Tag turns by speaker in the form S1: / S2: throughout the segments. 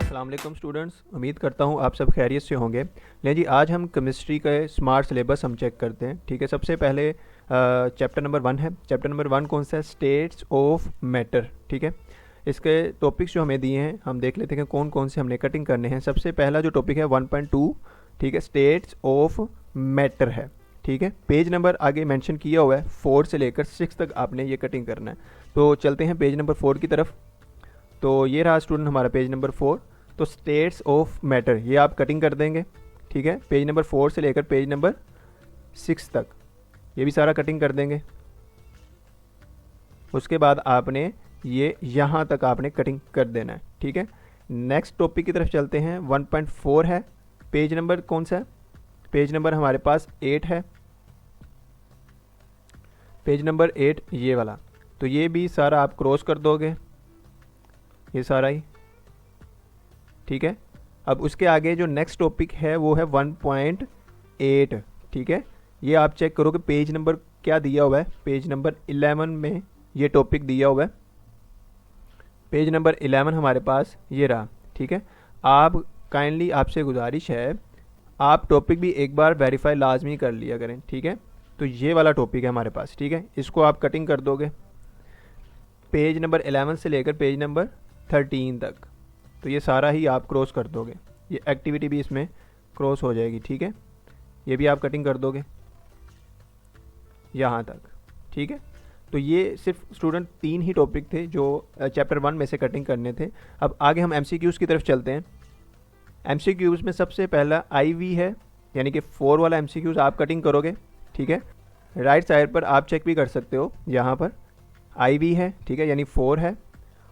S1: अस्सलाम वालेकुम स्टूडेंट्स, उम्मीद करता हूँ आप सब खैरियत से होंगे। ले जी, आज हम केमिस्ट्री का स्मार्ट सिलेबस हम चेक करते हैं। ठीक है, सबसे पहले चैप्टर नंबर 1 है। चैप्टर नंबर 1 कौन सा है? States of matter. ठीक है, इसके टॉपिक्स जो हमें दिए हैं हम देख लेते हैं कौन कौन से हमने कटिंग करने हैं। सबसे पहला जो टॉपिक है 1.2, ठीक है, स्टेट्स ऑफ मैटर है। ठीक है, पेज नंबर आगे मेंशन किया हुआ है 4 से लेकर 6 तक आपने ये कटिंग करना है। तो चलते हैं पेज नंबर 4 की तरफ। तो ये रहा स्टूडेंट हमारा पेज नंबर 4। तो स्टेट्स ऑफ मैटर ये आप कटिंग कर देंगे। ठीक है, पेज नंबर 4 से लेकर पेज नंबर 6 तक ये भी सारा कटिंग कर देंगे। उसके बाद आपने ये यहाँ तक आपने कटिंग कर देना है। ठीक है, नेक्स्ट टॉपिक की तरफ चलते हैं। 1.4 है। पेज नंबर कौन सा है? पेज नंबर हमारे पास 8 है। पेज नंबर 8 ये वाला। तो ये भी सारा आप क्रॉस कर दोगे, ये सारा ही। ठीक है, अब उसके आगे जो नेक्स्ट टॉपिक है वो है 1.8। ठीक है, ये आप चेक करो कि पेज नंबर क्या दिया हुआ है। पेज नंबर 11 में ये टॉपिक दिया हुआ है। पेज नंबर 11 हमारे पास ये रहा। ठीक है, आप काइंडली आपसे गुजारिश है आप टॉपिक भी एक बार वेरीफाई लाजमी कर लिया करें। ठीक है, तो ये वाला टॉपिक है हमारे पास। ठीक है, इसको आप कटिंग कर दोगे पेज नंबर 11 से लेकर पेज नंबर 13 तक। तो ये सारा ही आप क्रॉस कर दोगे, ये एक्टिविटी भी इसमें क्रॉस हो जाएगी। ठीक है, ये भी आप कटिंग कर दोगे यहाँ तक। ठीक है, तो ये सिर्फ स्टूडेंट 3 ही टॉपिक थे जो चैप्टर 1 में से कटिंग करने थे। अब आगे हम एमसीक्यूज़ की तरफ चलते हैं। एमसीक्यूज़ में सबसे पहला आईवी है, यानी कि 4 वाला एमसीक्यूज़ आप कटिंग करोगे। ठीक है, राइट साइड पर आप चेक भी कर सकते हो, यहाँ पर आईवी है। ठीक है, यानी 4 है।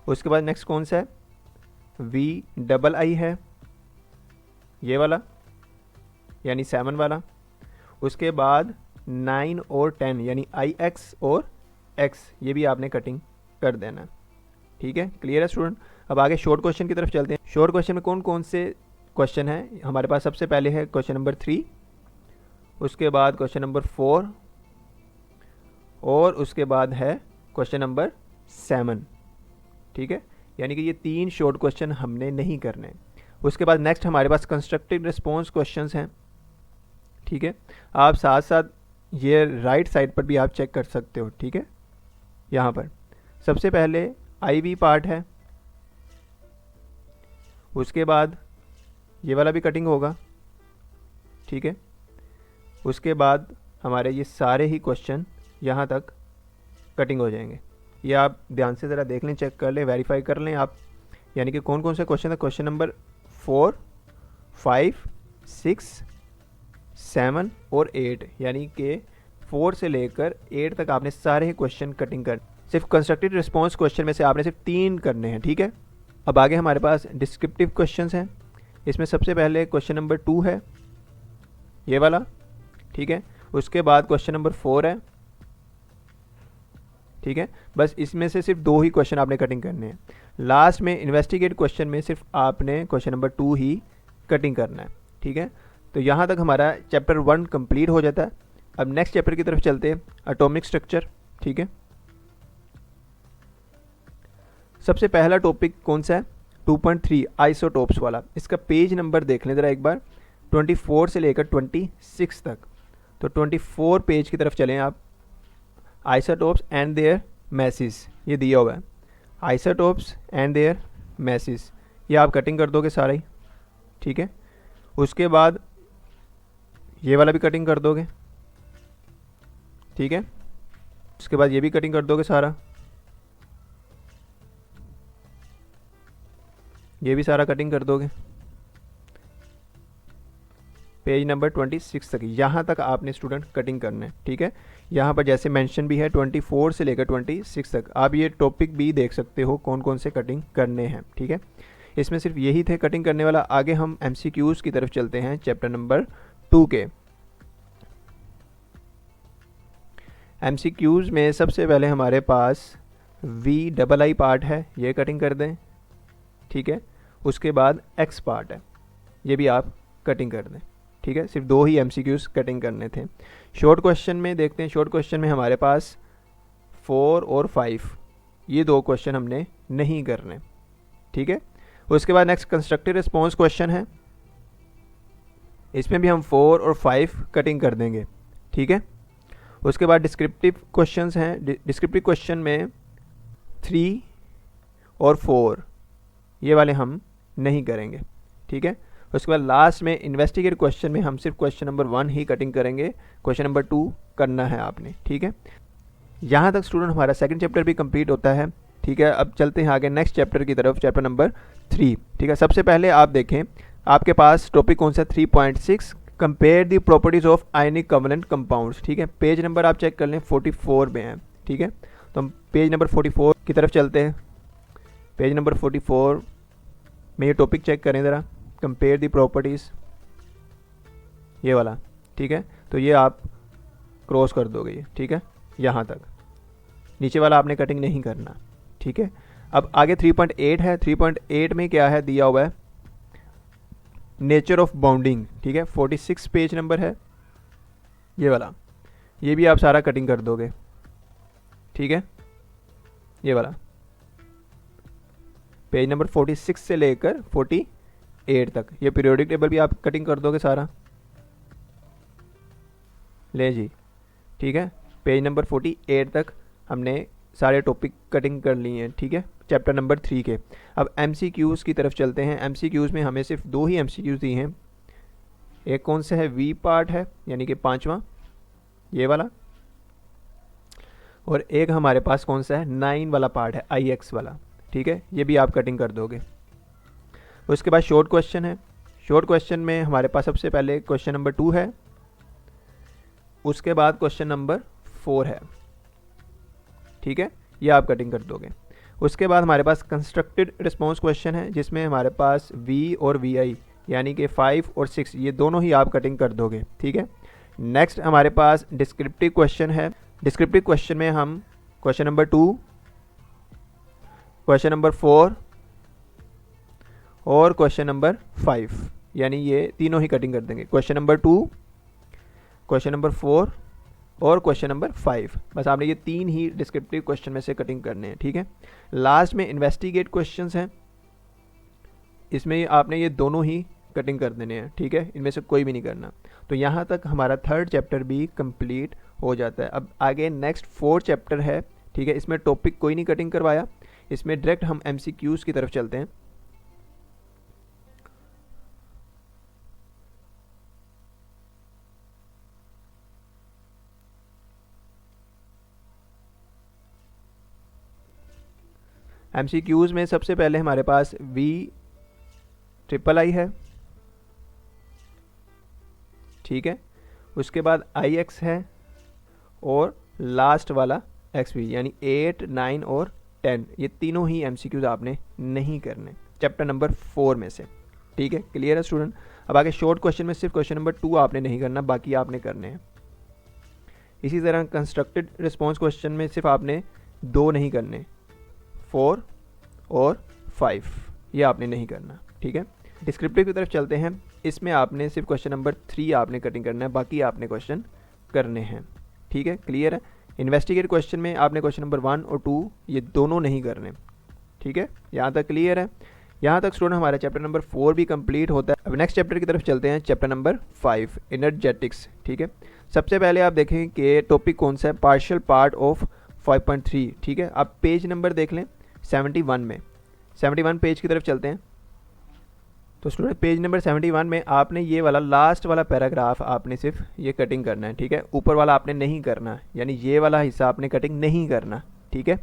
S1: उसके बाद नेक्स्ट कौन सा है? VII है, ये वाला, यानी 7 वाला। उसके बाद 9 और 10 यानी IX और X, ये भी आपने कटिंग कर देना। ठीक है, क्लियर है स्टूडेंट? अब आगे शॉर्ट क्वेश्चन की तरफ चलते हैं। शॉर्ट क्वेश्चन में कौन कौन से क्वेश्चन है हमारे पास? सबसे पहले है क्वेश्चन नंबर 3, उसके बाद क्वेश्चन नंबर 4 और उसके बाद है क्वेश्चन नंबर 7। ठीक है, यानी कि ये 3 शॉर्ट क्वेश्चन हमने नहीं करने। उसके बाद नेक्स्ट हमारे पास कंस्ट्रक्टिव रिस्पॉन्स क्वेश्चंस हैं। ठीक है, आप साथ साथ ये राइट साइड पर भी आप चेक कर सकते हो। ठीक है, यहाँ पर सबसे पहले आईवी पार्ट है, उसके बाद ये वाला भी कटिंग होगा। ठीक है, उसके बाद हमारे ये सारे ही क्वेश्चन यहाँ तक कटिंग हो जाएंगे। ये आप ध्यान से ज़रा देख लें, चेक कर लें, वेरीफाई कर लें आप, यानी कि कौन कौन से क्वेश्चन है। क्वेश्चन नंबर 4, 5, 6, 7 और 8, यानी कि 4 से लेकर 8 तक आपने सारे ही क्वेश्चन कटिंग कर। सिर्फ कंस्ट्रक्टिव रिस्पॉन्स क्वेश्चन में से आपने सिर्फ 3 करने हैं। ठीक है, अब आगे हमारे पास डिस्क्रिप्टिव क्वेश्चन हैं। इसमें सबसे पहले क्वेश्चन नंबर 2 है, ये वाला। ठीक है, उसके बाद क्वेश्चन नंबर 4 है। ठीक है, बस इसमें से सिर्फ 2 ही क्वेश्चन आपने कटिंग करने हैं। लास्ट में इन्वेस्टिगेट क्वेश्चन में सिर्फ आपने क्वेश्चन नंबर 2 ही कटिंग करना है। ठीक है, तो यहाँ तक हमारा चैप्टर 1 कंप्लीट हो जाता है। अब नेक्स्ट चैप्टर की तरफ चलते हैं, एटॉमिक स्ट्रक्चर। ठीक है, सबसे पहला टॉपिक कौन सा है? 2.3 आइसोटोप्स वाला। इसका पेज नंबर देख लें ज़रा एक बार, 24 से लेकर 26 तक। तो 24 पेज की तरफ चलें आप। आइसोटोप्स एंड देयर मैसेज ये दिया हुआ है। आइसोटोप्स एंड देयर मैसेज ये आप कटिंग कर दोगे सारा ही। ठीक है, उसके बाद ये वाला भी कटिंग कर दोगे। ठीक है, उसके बाद ये भी कटिंग कर दोगे सारा, ये भी सारा कटिंग कर दोगे पेज नंबर 26 तक। यहाँ तक आपने स्टूडेंट कटिंग करना है। ठीक है, यहाँ पर जैसे मेंशन भी है 24 से लेकर 26 तक। आप ये टॉपिक भी देख सकते हो कौन कौन से कटिंग करने हैं। ठीक है, इसमें सिर्फ यही थे कटिंग करने वाला। आगे हम MCQs की तरफ चलते हैं चैप्टर नंबर 2 के। MCQs में सबसे पहले हमारे पास VII पार्ट है, ये कटिंग कर दें। ठीक है, उसके बाद X पार्ट है, ये भी आप कटिंग कर दें। ठीक है, सिर्फ 2 ही MCQs कटिंग करने थे। शॉर्ट क्वेश्चन में देखते हैं। शॉर्ट क्वेश्चन में हमारे पास 4 और 5 ये 2 क्वेश्चन हमने नहीं करने। ठीक है, उसके बाद नेक्स्ट कंस्ट्रक्टिव रिस्पॉन्स क्वेश्चन है, इसमें भी हम 4 और 5 कटिंग कर देंगे, ठीक है। उसके बाद डिस्क्रिप्टिव क्वेश्चंस हैं, डिस्क्रिप्टिव क्वेश्चन में 3 और 4 ये वाले हम नहीं करेंगे, ठीक है। उसके बाद लास्ट में इन्वेस्टिगेट क्वेश्चन में हम सिर्फ क्वेश्चन नंबर 1 ही कटिंग करेंगे, क्वेश्चन नंबर 2 करना है आपने, ठीक है। यहाँ तक स्टूडेंट हमारा सेकंड चैप्टर भी कंप्लीट होता है, ठीक है। अब चलते हैं आगे नेक्स्ट चैप्टर की तरफ, चैप्टर नंबर 3, ठीक है। सबसे पहले आप देखें आपके पास टॉपिक कौन सा 3.6 compare the properties of ionic covalent compounds, ठीक है। पेज नंबर आप चेक कर लें 44 में है, ठीक है। तो हम पेज नंबर 44 की तरफ चलते हैं। पेज नंबर 44 में ये टॉपिक चेक करें ज़रा, कंपेयर दी प्रॉपर्टीज़, ये वाला, ठीक है। तो ये आप क्रॉस कर दोगे, ठीक है, यहाँ तक, नीचे वाला आपने कटिंग नहीं करना, ठीक है। अब आगे 3.8 है, 3.8 में क्या है दिया हुआ है, नेचर ऑफ बाउंडिंग, ठीक है। 46 पेज नंबर है ये वाला, ये भी आप सारा कटिंग कर दोगे, ठीक है। ये वाला पेज नंबर 46 से लेकर 48 तक ये पीरियोडिक टेबल भी आप कटिंग कर दोगे सारा, ले जी, ठीक है। पेज नंबर 48 तक हमने सारे टॉपिक कटिंग कर लिए हैं, ठीक है, चैप्टर नंबर 3 के। अब MCQs की तरफ चलते हैं। MCQs में हमें सिर्फ 2 ही MCQs दी हैं, एक कौन सा है V पार्ट है यानी कि 5वां ये वाला, और एक हमारे पास कौन सा है 9 वाला पार्ट है IX वाला, ठीक है। ये भी आप कटिंग कर दोगे। उसके बाद शॉर्ट क्वेश्चन है, शॉर्ट क्वेश्चन में हमारे पास सबसे पहले क्वेश्चन नंबर 2 है, उसके बाद क्वेश्चन नंबर 4 है, ठीक है, ये आप कटिंग कर दोगे। उसके बाद हमारे पास कंस्ट्रक्टेड रिस्पॉन्स क्वेश्चन है, जिसमें हमारे पास V और VI यानी कि 5 और 6 ये दोनों ही आप कटिंग कर दोगे, ठीक है। नेक्स्ट हमारे पास डिस्क्रिप्टिव क्वेश्चन है। डिस्क्रिप्टिव क्वेश्चन में हम क्वेश्चन नंबर 2, क्वेश्चन नंबर 4 और क्वेश्चन नंबर 5 यानी ये तीनों ही कटिंग कर देंगे, क्वेश्चन नंबर 2, क्वेश्चन नंबर 4 और क्वेश्चन नंबर 5, बस आपने ये 3 ही डिस्क्रिप्टिव क्वेश्चन में से कटिंग करने हैं, ठीक है। लास्ट में इन्वेस्टिगेट क्वेश्चंस हैं, इसमें आपने ये दोनों ही कटिंग कर देने हैं, ठीक है, इनमें से कोई भी नहीं करना। तो यहाँ तक हमारा 3rd चैप्टर भी कंप्लीट हो जाता है। अब आगे नेक्स्ट 4th चैप्टर है, ठीक है, इसमें टॉपिक कोई नहीं कटिंग करवाया, इसमें डायरेक्ट हम MCQs की तरफ चलते हैं। MCQs में सबसे पहले हमारे पास VIII है, ठीक है। उसके बाद IX है और लास्ट वाला XV यानी 8, 9 और 10, ये तीनों ही MCQs आपने नहीं करने चैप्टर नंबर 4 में से, ठीक है। क्लियर है स्टूडेंट। अब आगे शॉर्ट क्वेश्चन में सिर्फ क्वेश्चन नंबर 2 आपने नहीं करना, बाकी आपने करने हैं। इसी तरह कंस्ट्रक्टेड रिस्पॉन्स क्वेश्चन में सिर्फ आपने 2 नहीं करने, 4 और 5 ये आपने नहीं करना, ठीक है। डिस्क्रिप्टिव की तरफ चलते हैं, इसमें आपने सिर्फ क्वेश्चन नंबर 3 आपने कटिंग करना है, बाकी आपने क्वेश्चन करने हैं, ठीक है। क्लियर है। इन्वेस्टिगेट क्वेश्चन में आपने क्वेश्चन नंबर 1 और 2 ये दोनों नहीं करने, ठीक है। यहाँ तक क्लियर है। यहाँ तक स्टूडेंट हमारा चैप्टर नंबर 4 भी कंप्लीट होता है। अब नेक्स्ट चैप्टर की तरफ चलते हैं, चैप्टर नंबर 5 एनर्जेटिक्स, ठीक है। सबसे पहले आप देखें कि टॉपिक कौन सा है, पार्शियल पार्ट ऑफ 5.3, ठीक है। आप पेज नंबर देख लें 71 में, 71 पेज की तरफ चलते हैं। तो स्टूडेंट पेज नंबर 71 में आपने ये वाला लास्ट वाला पैराग्राफ आपने सिर्फ ये कटिंग करना है, ठीक है। ऊपर वाला आपने नहीं करना, यानी ये वाला हिस्सा आपने कटिंग नहीं करना, ठीक है।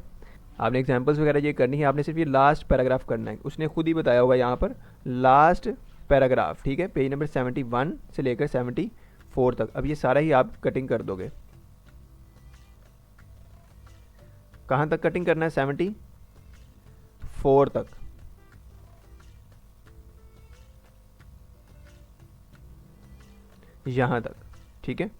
S1: आपने एग्जांपल्स वगैरह ये करनी है, आपने सिर्फ ये लास्ट पैराग्राफ करना है, उसने खुद ही बताया हुआ है यहाँ पर लास्ट पैराग्राफ, ठीक है। पेज नंबर 71 से लेकर 74 तक, अब ये सारा ही आप कटिंग कर दोगे। कहाँ तक कटिंग करना है, 74 तक, यहाँ तक, ठीक है।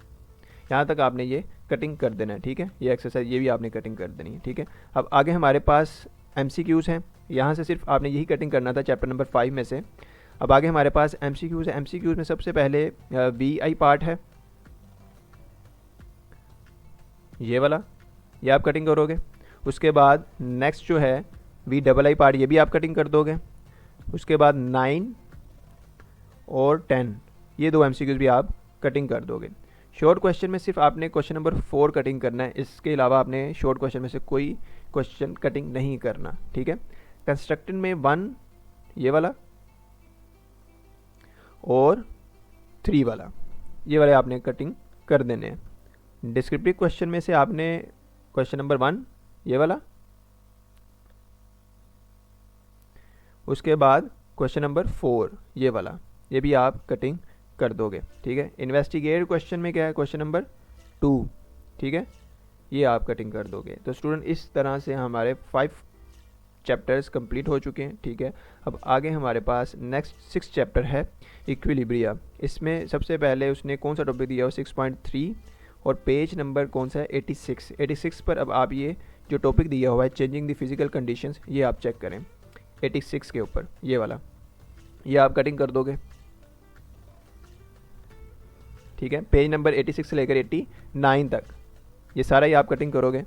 S1: यहाँ तक आपने ये कटिंग कर देना है, ठीक है। ये एक्सरसाइज ये भी आपने कटिंग कर देनी है, ठीक है। अब आगे हमारे पास MCQs हैं, यहाँ से सिर्फ आपने यही कटिंग करना था चैप्टर नंबर 5 में से। अब आगे हमारे पास MCQs है। MCQs में सबसे पहले VI पार्ट है, ये वाला, ये आप कटिंग करोगे। उसके बाद नेक्स्ट जो है VII पार्ट, ये भी आप कटिंग कर दोगे। उसके बाद 9 और 10, ये 2 MCQs भी आप कटिंग कर दोगे। शॉर्ट क्वेश्चन में सिर्फ आपने क्वेश्चन नंबर 4 कटिंग करना है, इसके अलावा आपने शॉर्ट क्वेश्चन में से कोई क्वेश्चन कटिंग नहीं करना, ठीक है। कंस्ट्रक्टेड में 1 ये वाला और 3 वाला, ये वाले आपने कटिंग कर देने हैं। डिस्क्रिप्टिव क्वेश्चन में से आपने क्वेश्चन नंबर 1 ये वाला, उसके बाद क्वेश्चन नंबर 4 ये वाला, ये भी आप कटिंग कर दोगे, ठीक है। इन्वेस्टिगेट क्वेश्चन में क्या है, क्वेश्चन नंबर 2, ठीक है, ये आप कटिंग कर दोगे। तो स्टूडेंट इस तरह से हमारे 5 चैप्टर्स कंप्लीट हो चुके हैं, ठीक है। अब आगे हमारे पास नेक्स्ट 6 चैप्टर है इक्विलिब्रिया। इसमें सबसे पहले उसने कौन सा टॉपिक दिया हो, 6.3, और पेज नंबर कौन सा है, 86 पर अब आप ये जो टॉपिक दिया हुआ है चेंजिंग द फिजिकल कंडीशंस, ये आप चेक करें 86 के ऊपर, ये वाला, ये आप कटिंग कर दोगे, ठीक है। पेज नंबर 86 से लेकर 89 तक ये सारा ही आप कटिंग करोगे।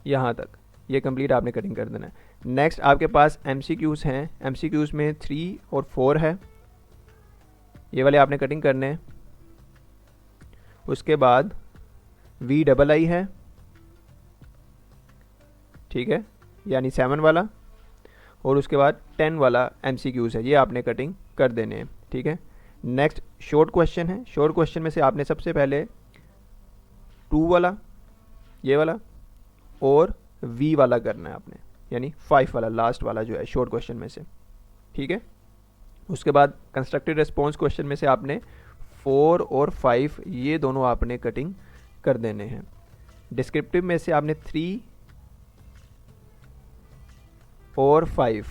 S1: यहाँ तक ये कंप्लीट आपने कटिंग कर देना है। नेक्स्ट आपके पास MCQs हैं, MCQs में 3 और 4 है, ये वाले आपने कटिंग करने हैं। उसके बाद VII है, ठीक है, यानी 7 वाला, और उसके बाद 10 वाला MCQs है, ये आपने कटिंग कर देने हैं, ठीक है। नेक्स्ट शॉर्ट क्वेश्चन है, शॉर्ट क्वेश्चन में से आपने सबसे पहले 2 वाला, ये वाला, और V वाला करना है आपने, यानी 5 वाला, लास्ट वाला जो है शॉर्ट क्वेश्चन में से, ठीक है। उसके बाद कंस्ट्रक्टेड रिस्पॉन्स क्वेश्चन में से आपने 4 और 5 ये दोनों आपने कटिंग कर देने हैं। डिस्क्रिप्टिव में से आपने 3 और 5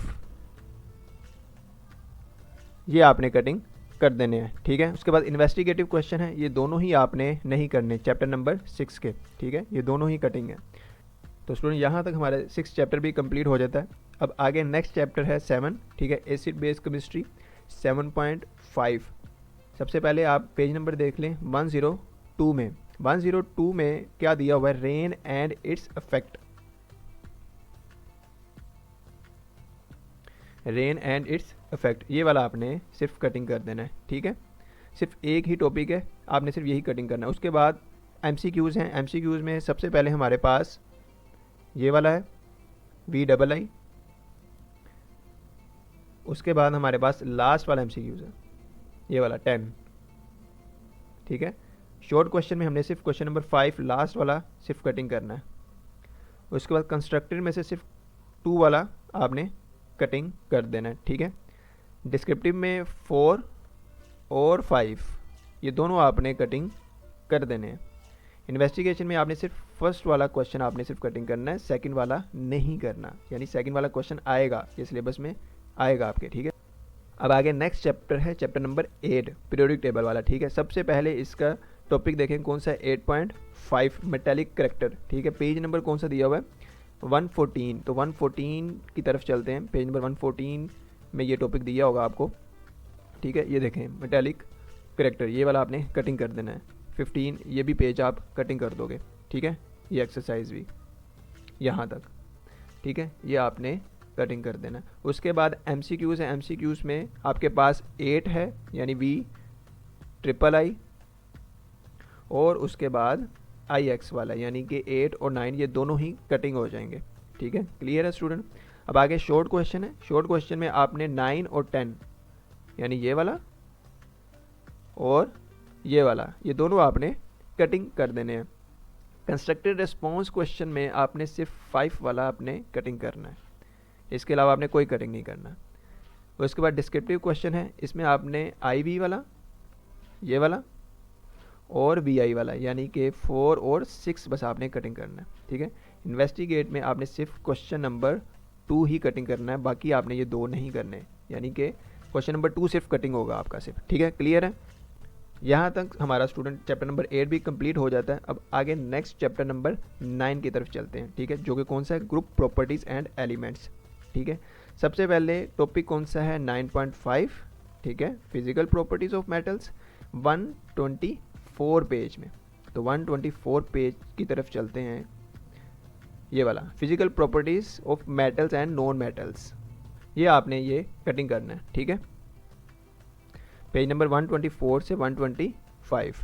S1: ये आपने कटिंग कर देने हैं, ठीक है। उसके बाद इन्वेस्टिगेटिव क्वेश्चन है, ये दोनों ही आपने नहीं करने, चैप्टर नंबर 6 के, ठीक है, ये दोनों ही कटिंग है। तो स्टूडेंट यहाँ तक हमारे 6 चैप्टर भी कंप्लीट हो जाता है। अब आगे नेक्स्ट चैप्टर है 7, ठीक है, एसिड बेस केमिस्ट्री 7.5। सबसे पहले आप पेज नंबर देख लें 102 में। 102 में क्या दिया हुआ है, rain and its effect, rain and its effect, ये वाला आपने सिर्फ कटिंग कर देना है, ठीक है। सिर्फ एक ही टॉपिक है, आपने सिर्फ यही कटिंग करना है। उसके बाद MCQs हैं, MCQs में सबसे पहले हमारे पास ये वाला है VII, उसके बाद हमारे पास लास्ट वाला MCQs है, ये वाला 10, ठीक है। शॉर्ट क्वेश्चन में हमने सिर्फ क्वेश्चन नंबर 5 लास्ट वाला सिर्फ कटिंग करना है। उसके बाद कंस्ट्रक्टेड में से सिर्फ 2 वाला आपने कटिंग कर देना है, ठीक है। डिस्क्रिप्टिव में 4 और 5 ये दोनों आपने कटिंग कर देने हैं। इन्वेस्टिगेशन में आपने सिर्फ फर्स्ट वाला क्वेश्चन आपने सिर्फ कटिंग करना है, सेकंड वाला नहीं करना, यानी सेकंड वाला क्वेश्चन आएगा, ये सिलेबस में आएगा आपके, ठीक है। अब आगे नेक्स्ट चैप्टर है चैप्टर नंबर 8, पीरियोडिक टेबल वाला, ठीक है। सबसे पहले इसका टॉपिक देखें कौन सा है, 8.5 मेटालिक करैक्टर, ठीक है। पेज नंबर कौन सा दिया हुआ है, 114। तो 114 की तरफ चलते हैं, पेज नंबर 114 में ये टॉपिक दिया होगा आपको, ठीक है। ये देखें मेटालिक करैक्टर, ये वाला आपने कटिंग कर देना है। 15 ये भी पेज आप कटिंग कर दोगे, ठीक है। ये एक्सरसाइज भी यहाँ तक, ठीक है, ये आपने कटिंग कर देना। उसके बाद MCQs है, MCQs में आपके पास 8 है, यानी VII, और उसके बाद IX वाला, यानी कि 8 और 9 ये दोनों ही कटिंग हो जाएंगे, ठीक है। क्लियर है स्टूडेंट। अब आगे शॉर्ट क्वेश्चन है, शॉर्ट क्वेश्चन में आपने 9 और 10, यानी ये वाला और ये वाला, ये दोनों आपने कटिंग कर देने हैं। कंस्ट्रक्टेड रिस्पॉन्स क्वेश्चन में आपने सिर्फ 5 वाला आपने कटिंग करना है, इसके अलावा आपने कोई कटिंग नहीं करना। उसके बाद डिस्क्रिप्टिव क्वेश्चन है, इसमें आपने IV वाला, ये वाला और VI वाला, यानी कि 4 और 6 बस आपने कटिंग करना है, ठीक है। इन्वेस्टिगेट में आपने सिर्फ क्वेश्चन नंबर 2 ही कटिंग करना है, बाकी आपने ये 2 नहीं करने, यानी कि क्वेश्चन नंबर 2 सिर्फ कटिंग होगा आपका सिर्फ, ठीक है। क्लियर है। यहाँ तक हमारा स्टूडेंट चैप्टर नंबर 8 भी कंप्लीट हो जाता है। अब आगे नेक्स्ट चैप्टर नंबर 9 की तरफ चलते हैं, ठीक है, जो कि कौन सा है, ग्रुप प्रॉपर्टीज़ एंड एलिमेंट्स, ठीक है। सबसे पहले टॉपिक कौन सा है, 9.5, ठीक है, physical properties of metals, 124 page में, तो 124 पेज की तरफ चलते हैं। ये वाला physical properties of metals and non metals, ये आपने ये कटिंग करना है, ठीक है। पेज नंबर 124 से 125,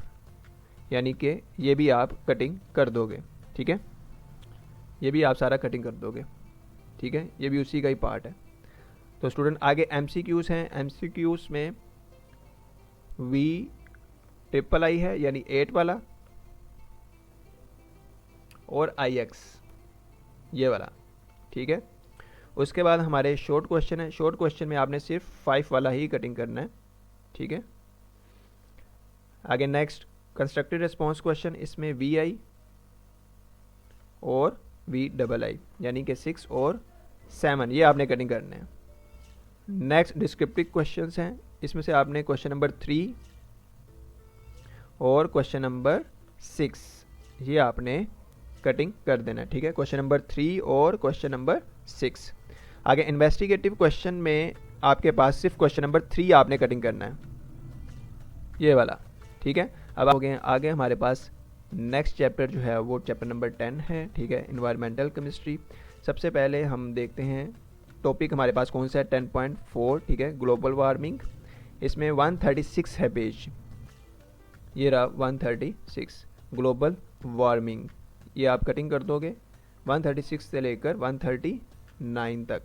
S1: यानी कि ये भी आप कटिंग कर दोगे, ठीक है। ये भी आप सारा कटिंग कर दोगे, ठीक है। ये भी उसी का ही पार्ट है। तो स्टूडेंट आगे MCQs हैं। MCQs में VIII है यानी 8 वाला, और IX ये वाला, ठीक है। उसके बाद हमारे शॉर्ट क्वेश्चन है। शॉर्ट क्वेश्चन में आपने सिर्फ 5 वाला ही कटिंग करना है, ठीक है। आगे नेक्स्ट कंस्ट्रक्टेड रिस्पॉन्स क्वेश्चन, इसमें VI और VII यानी कि 6 और 7 ये आपने कटिंग करने हैं। नेक्स्ट डिस्क्रिप्टिव क्वेश्चंस हैं, इसमें से आपने क्वेश्चन नंबर 3 और क्वेश्चन नंबर 6 ये आपने कटिंग कर देना है, ठीक है। क्वेश्चन नंबर 3 और क्वेश्चन नंबर 6। आगे इन्वेस्टिगेटिव क्वेश्चन में आपके पास सिर्फ क्वेश्चन नंबर 3 आपने कटिंग करना है, ये वाला, ठीक है। अब आगे हमारे पास नेक्स्ट चैप्टर जो है वो चैप्टर नंबर 10 है, ठीक है, इन्वायरमेंटल केमिस्ट्री। सबसे पहले हम देखते हैं टॉपिक हमारे पास कौन सा है, 10.4, ठीक है, ग्लोबल वार्मिंग। इसमें 136 है पेज, ये रहा 136 ग्लोबल वार्मिंग, ये आप कटिंग कर दोगे 136 से लेकर 139 तक।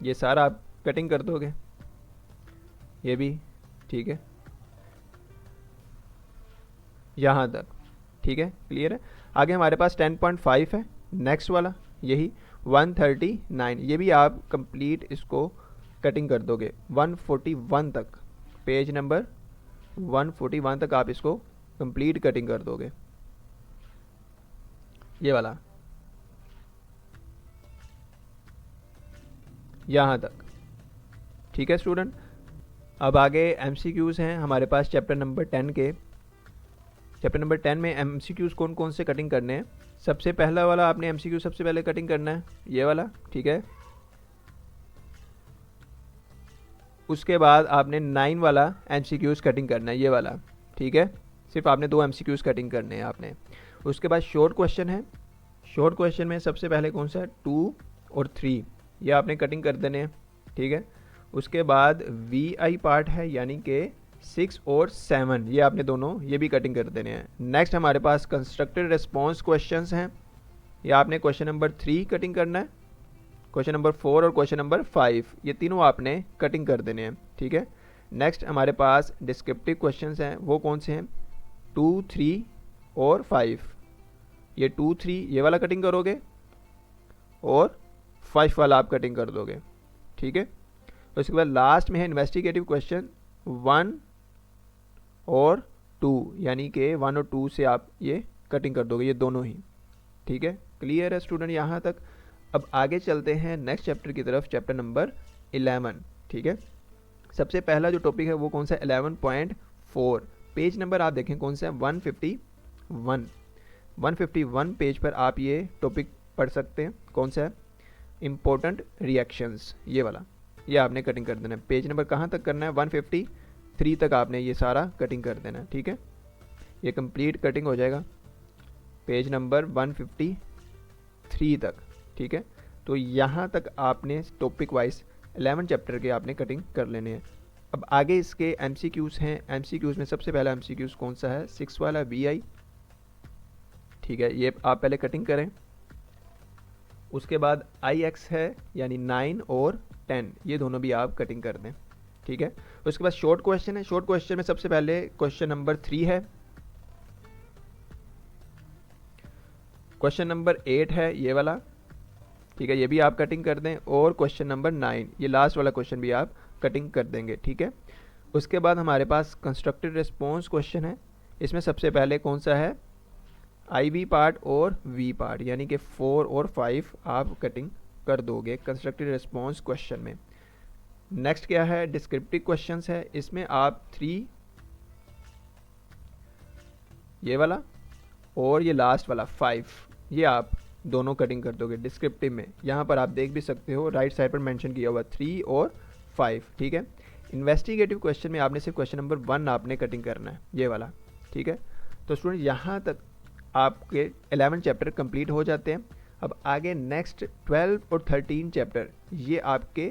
S1: ये सारा आप कटिंग कर दोगे, ये भी, ठीक है, यहाँ तक, ठीक है, क्लियर है। आगे हमारे पास 10.5 है नेक्स्ट वाला, यही 139, ये भी आप कंप्लीट इसको कटिंग कर दोगे 141 तक, पेज नंबर 141 तक आप इसको कंप्लीट कटिंग कर दोगे, ये वाला यहाँ तक, ठीक है स्टूडेंट। अब आगे MCQs हैं हमारे पास चैप्टर नंबर 10 के। चैप्टर नंबर 10 में MCQs कौन कौन से कटिंग करने हैं। सबसे पहला वाला आपने MCQ सबसे पहले कटिंग करना है, ये वाला, ठीक है। उसके बाद आपने 9 वाला MCQs कटिंग करना है, ये वाला, ठीक है। सिर्फ आपने 2 MCQs कटिंग करने हैं आपने। उसके बाद शॉर्ट क्वेश्चन है। शॉर्ट क्वेश्चन में सबसे पहले कौन सा है, 2 और 3 ये आपने कटिंग कर देने हैं, ठीक है। उसके बाद VI पार्ट है यानी कि 6 और 7 ये आपने दोनों ये भी कटिंग कर देने हैं। नेक्स्ट हमारे पास कंस्ट्रक्टेड रिस्पॉन्स क्वेश्चंस हैं, ये आपने क्वेश्चन नंबर 3 कटिंग करना है, क्वेश्चन नंबर 4 और क्वेश्चन नंबर 5 ये तीनों आपने कटिंग कर देने हैं, ठीक है। नेक्स्ट हमारे पास डिस्क्रिप्टिव क्वेश्चंस हैं, वो कौन से हैं, 2, 3 और 5। ये 2, 3 ये वाला कटिंग करोगे और 5 वाला आप कटिंग कर दोगे, ठीक है। उसके बाद लास्ट में है इन्वेस्टिगेटिव क्वेश्चन 1 और 2 यानी कि 1 और 2 से आप ये कटिंग कर दोगे, ये दोनों ही, ठीक है। क्लियर है स्टूडेंट यहाँ तक। अब आगे चलते हैं नेक्स्ट चैप्टर की तरफ, चैप्टर नंबर 11, ठीक है। सबसे पहला जो टॉपिक है वो कौन सा है, 11.4। पेज नंबर आप देखें कौन सा है, 151। 151 पेज पर आप ये टॉपिक पढ़ सकते हैं, कौन सा है, इम्पोर्टेंट रिएक्शंस, ये वाला, ये आपने कटिंग कर देना है। पेज नंबर कहाँ तक करना है, 153 तक आपने ये सारा कटिंग कर देना है, ठीक है। ये कंप्लीट कटिंग हो जाएगा पेज नंबर 153 तक, ठीक है। तो यहाँ तक आपने टॉपिक वाइज 11 चैप्टर के आपने कटिंग कर लेने हैं। अब आगे इसके MCQs हैं। MCQs में सबसे पहला MCQs कौन सा है, 6 वाला VI, ठीक है, ये आप पहले कटिंग करें। उसके बाद IX है यानी 9 और 10 ये दोनों भी आप कटिंग कर दें, ठीक है। उसके बाद शॉर्ट क्वेश्चन है। शॉर्ट क्वेश्चन में सबसे पहले क्वेश्चन नंबर 3 है, क्वेश्चन नंबर 8 है ये वाला, ठीक है, ये भी आप कटिंग कर दें। और क्वेश्चन नंबर 9 ये लास्ट वाला क्वेश्चन भी आप कटिंग कर देंगे, ठीक है। उसके बाद हमारे पास कंस्ट्रक्टेड रिस्पॉन्स क्वेश्चन है। इसमें सबसे पहले कौन सा है, IV पार्ट और V पार्ट यानी कि 4 और 5 आप कटिंग कर दोगे कंस्ट्रक्टेड रिस्पॉन्स क्वेश्चन में। नेक्स्ट क्या है, डिस्क्रिप्टिव क्वेश्चंस है। इसमें आप 3 ये वाला और ये लास्ट वाला 5 ये आप दोनों कटिंग कर दोगे डिस्क्रिप्टिव में। यहाँ पर आप देख भी सकते हो राइट साइड पर मेंशन किया हुआ 3 और 5, ठीक है। इन्वेस्टिगेटिव क्वेश्चन में आपने सिर्फ क्वेश्चन नंबर 1 आपने कटिंग करना है, ये वाला, ठीक है। तो स्टूडेंट यहाँ तक आपके 11 चैप्टर कंप्लीट हो जाते हैं। अब आगे नेक्स्ट 12 और 13 चैप्टर ये आपके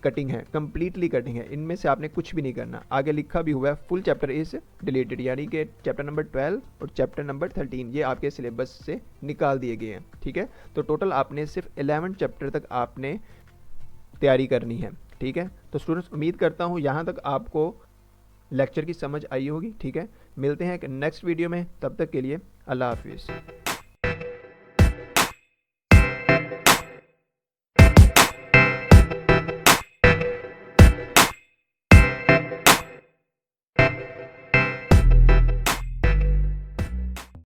S1: कटिंग है, कंप्लीटली कटिंग है, इनमें से आपने कुछ भी नहीं करना। आगे लिखा भी हुआ है फुल चैप्टर इज डिलीटेड, यानी कि चैप्टर नंबर 12 और चैप्टर नंबर 13 ये आपके सिलेबस से निकाल दिए गए हैं, ठीक है। तो टोटल आपने सिर्फ 11 चैप्टर तक आपने तैयारी करनी है, ठीक है। तो स्टूडेंट्स उम्मीद करता हूँ यहाँ तक आपको लेक्चर की समझ आई होगी, ठीक है। मिलते हैं नेक्स्ट वीडियो में, तब तक के लिए अल्लाह हाफिज़।